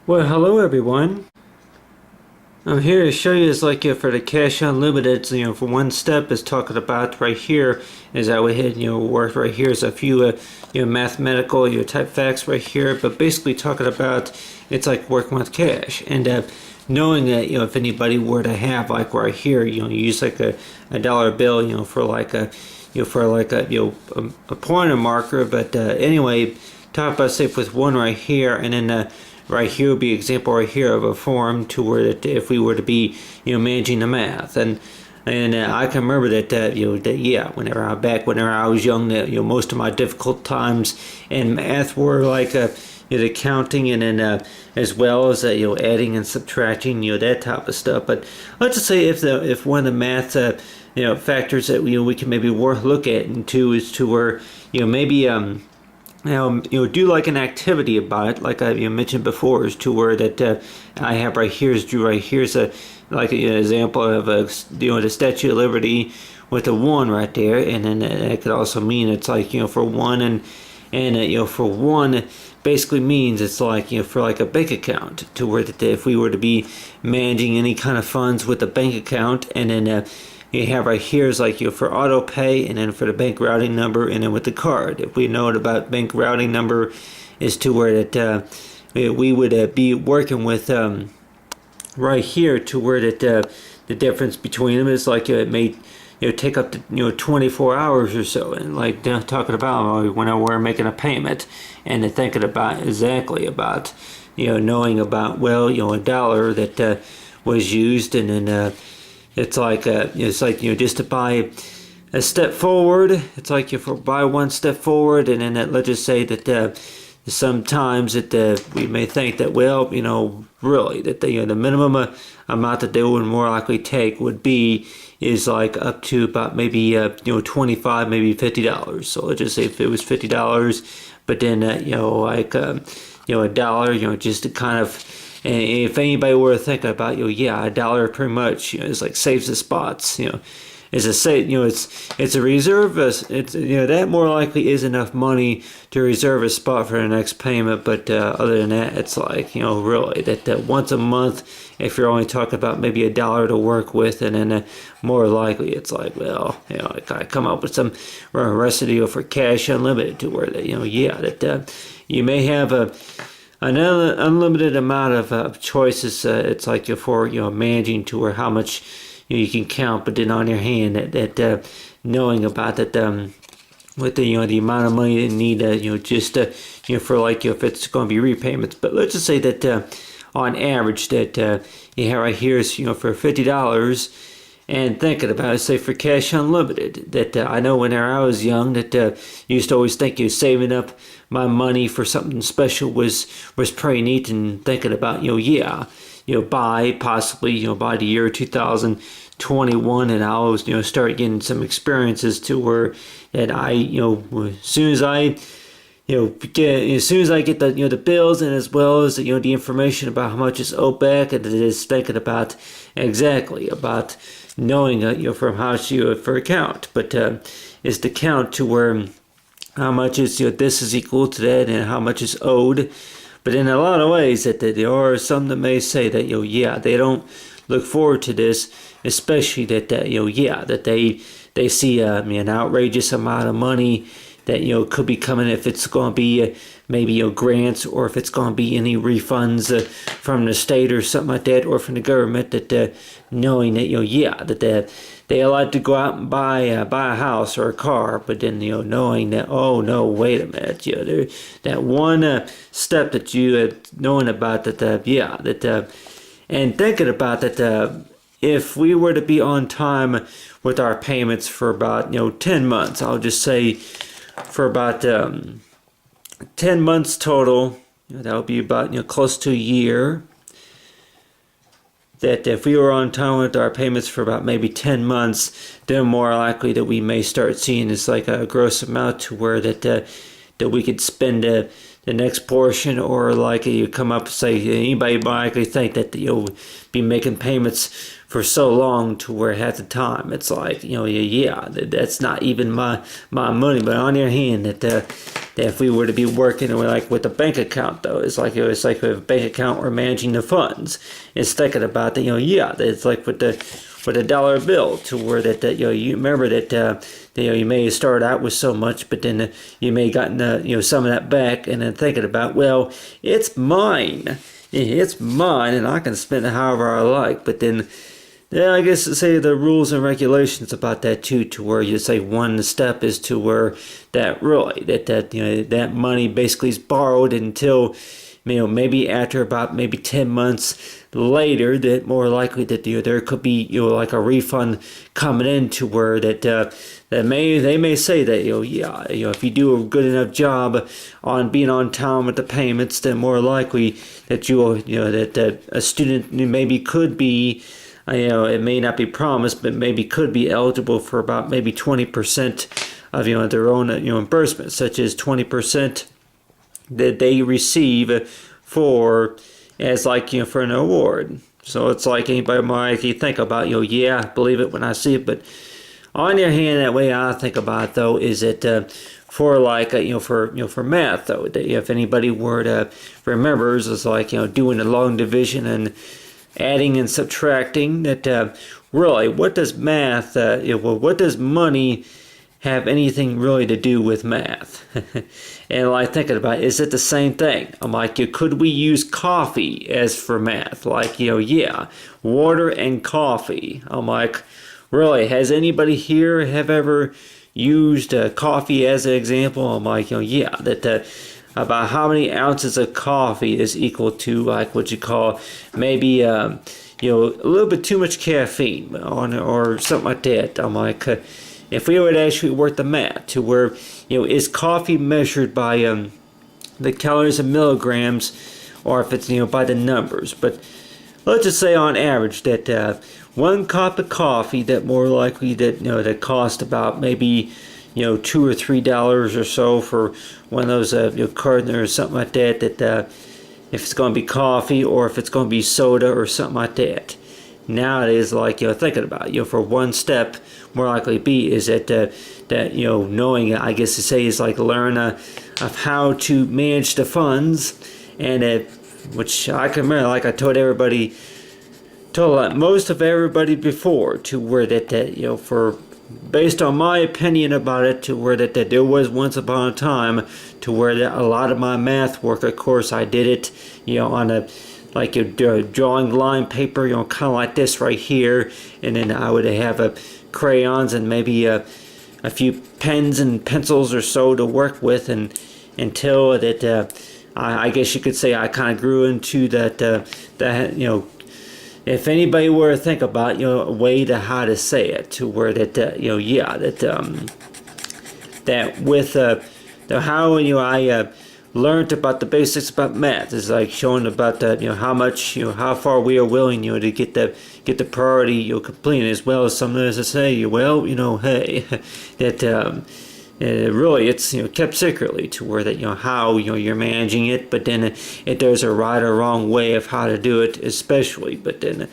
Well, hello everyone. I'm here to show you is for the Cash Unlimited. So, for one step is talking about right here is that we hit work right here is a few mathematical type facts right here, but basically talking about it's like working with cash and knowing that if anybody were to have like right here you use like a dollar bill for like a a pointer marker, but anyway, talk about say with one right here and then right here would be example right here of a form to where that if we were to be managing the math and I can remember that whenever I was young, that most of my difficult times in math were like the counting and then as well as adding and subtracting, that type of stuff. But let's just say if one of the math factors that we can maybe worth look at into is to where maybe do like an activity about it, like I mentioned before, is to where that I have right here is drew right here's a like an example of the Statue of Liberty with a one right there, and then that could also mean it's like for one and for one basically means it's like for like a bank account to where that if we were to be managing any kind of funds with a bank account, and then you have right here is like for auto pay and then for the bank routing number and then with the card. If we know it about bank routing number is to where that we would be working with right here to where that the difference between them is like it may take up to 24 hours or so, and like talking about when we're making a payment and thinking about exactly about knowing about well a dollar that was used, and then it's like just to buy a step forward. It's like if we buy one step forward, and then let's just say that sometimes that we may think that really that the minimum amount that they would more likely take would be is like up to about maybe 25, maybe $50. So let's just say if it was $50, but then a dollar, just to kind of. And if anybody were to think about, a dollar pretty much, it's like saves the spots, it's a say, it's a reserve. It's that more likely is enough money to reserve a spot for the next payment. But other than that, it's like really that once a month, if you're only talking about maybe a dollar to work with, and then more likely it's like I come up with some recipe for Cash Unlimited to where that you may have an unlimited amount of choices. It's like for managing to where how much you can count, but then on your hand that knowing about that with the the amount of money you need just for like if it's going to be repayments. But let's just say that on average that you have right here is for $50. And thinking about it, say for Cash Unlimited, that I know when I was young that used to always think saving up my money for something special was pretty neat, and thinking about by possibly by the year 2021, and I'll start getting some experiences to where that I as soon as I get the bills, and as well as the information about how much is owed back, and it is thinking about exactly about knowing from how much for account, but is the count to where how much is this is equal to that and how much is owed. But in a lot of ways that there are some that may say that they don't look forward to this, especially that that they see an outrageous amount of money that could be coming, if it's going to be maybe grants, or if it's going to be any refunds from the state or something like that, or from the government, that knowing that that they allowed to go out and buy a house or a car, but then knowing that no, wait a minute, that one step that knowing about that and thinking about that if we were to be on time with our payments for about 10 months, I'll just say for about 10 months total, that would be about close to a year. That if we were on time with our payments for about maybe 10 months, then more likely that we may start seeing this like a gross amount to where that we could spend the next portion, or like you come up say anybody might likely think that you'll be making payments for so long to where half the time it's like that's not even my money, but on your hand that if we were to be working like with a bank account, though, it's like with a bank account or managing the funds. It's thinking about that, yeah, it's like with the dollar bill, to where that you remember that you may start out with so much, but then you may gotten some of that back, and then thinking about, well, it's mine. It's mine, and I can spend it however I like. But then, yeah, I guess say the rules and regulations about that too, to where you say one step is to where that really that money basically is borrowed until maybe after about maybe 10 months later, that more likely that there could be like a refund coming in, to where that they may say that if you do a good enough job on being on time with the payments, then more likely that that a student maybe could be it may not be promised, but maybe could be eligible for about maybe 20% of their own reimbursement, such as 20% that they receive for as like for an award. So it's like anybody might think about yeah, I believe it when I see it. But on the other hand, that way I think about it, though, is that for like for math, though, that if anybody were to remembers, is like doing a long division and adding and subtracting, that really, what does math what does money have anything really to do with math? And like thinking about it, is it the same thing? I'm like, could we use coffee as for math? Like, yeah, water and coffee. I'm like, really, has anybody here have ever used coffee as an example? I'm like, yeah, that about how many ounces of coffee is equal to like what you call maybe a little bit too much caffeine or something like that. I'm like, if we would actually work the math to where is coffee measured by the calories and milligrams, or if it's by the numbers. But let's just say on average that one cup of coffee that more likely that cost about maybe $2 or $3 or so for one of those carton or something like that, if it's going to be coffee or if it's going to be soda or something like that. Nowadays, like thinking about for one step, more likely be is that knowing, I guess to say, is like learn of how to manage the funds, and which I can remember, like I told most of everybody before, to where that for based on my opinion about it, to where that there was once upon a time to where that a lot of my math work, of course, I did it on a like you're drawing line paper, kind of like this right here, and then I would have crayons and maybe a few pens and pencils or so to work with, and until that I guess you could say I kind of grew into that if anybody were to think about a way to how to say it, to where that that with how I learned about the basics about math is like showing about that how much how far we are willing to get the priority completed, as well as sometimes to say hey that really it's kept secretly, to where that how you're managing it, but then there's a right or wrong way of how to do it, especially. But then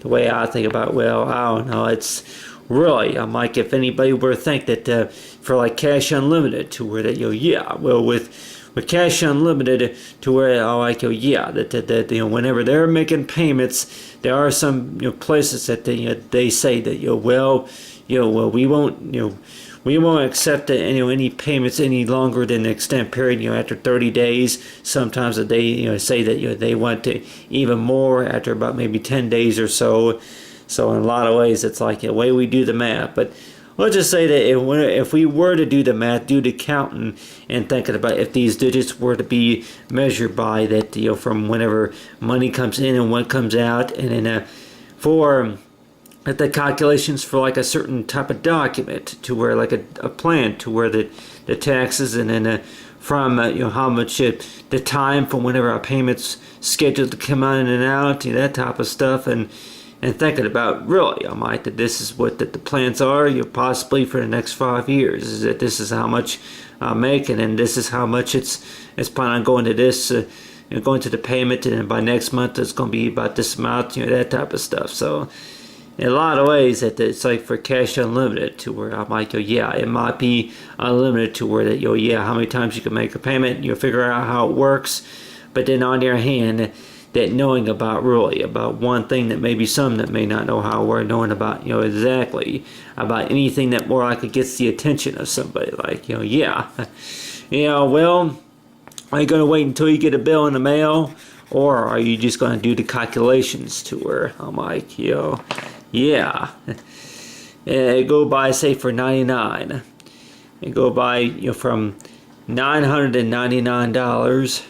the way I think about, well, I don't know, it's really, I'm like, if anybody were to think that for like Cash Unlimited, to where that with Cash Unlimited, to where I like that whenever they're making payments, there are some places that they say that well we won't accept any payments any longer than the extent period after 30 days. Sometimes that they say that they want to even more after about maybe 10 days or so. So in a lot of ways, it's like the way we do the math. But let's just say that if we were to do the math, do the counting, and thinking about if these digits were to be measured by that, from whenever money comes in and when it comes out, and then for the calculations for like a certain type of document, to where like a plan, to where the taxes, and then from how much the time from whenever our payments scheduled to come in and out, that type of stuff, and thinking about really, I might that this is what that the plans are, possibly for the next 5 years, is that this is how much I'm making, and this is how much it's planning on going to this, going to the payment, and then by next month it's going to be about this amount, that type of stuff. So in a lot of ways that it's like for cash unlimited, to where I might go, yeah, it might be unlimited to where that, yeah, how many times you can make a payment, you'll figure out how it works. But then on the other hand, that knowing about really about one thing that maybe some that may not know how we're knowing about, exactly about anything that more likely gets the attention of somebody, like, yeah, well, are you going to wait until you get a bill in the mail, or are you just going to do the calculations to where I'm like, yeah, it go by, say, for 99, it go by, from $999.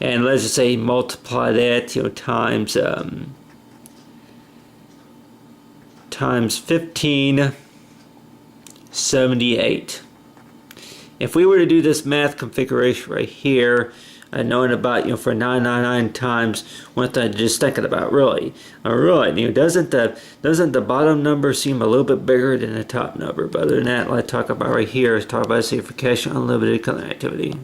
And let's just say multiply that, times 1578. If we were to do this math configuration right here, knowing about, for 999 times what I'm just thinking about, really, doesn't the bottom number seem a little bit bigger than the top number? But other than that, like I talk about right here, is talk about, say, for cash unlimited connectivity.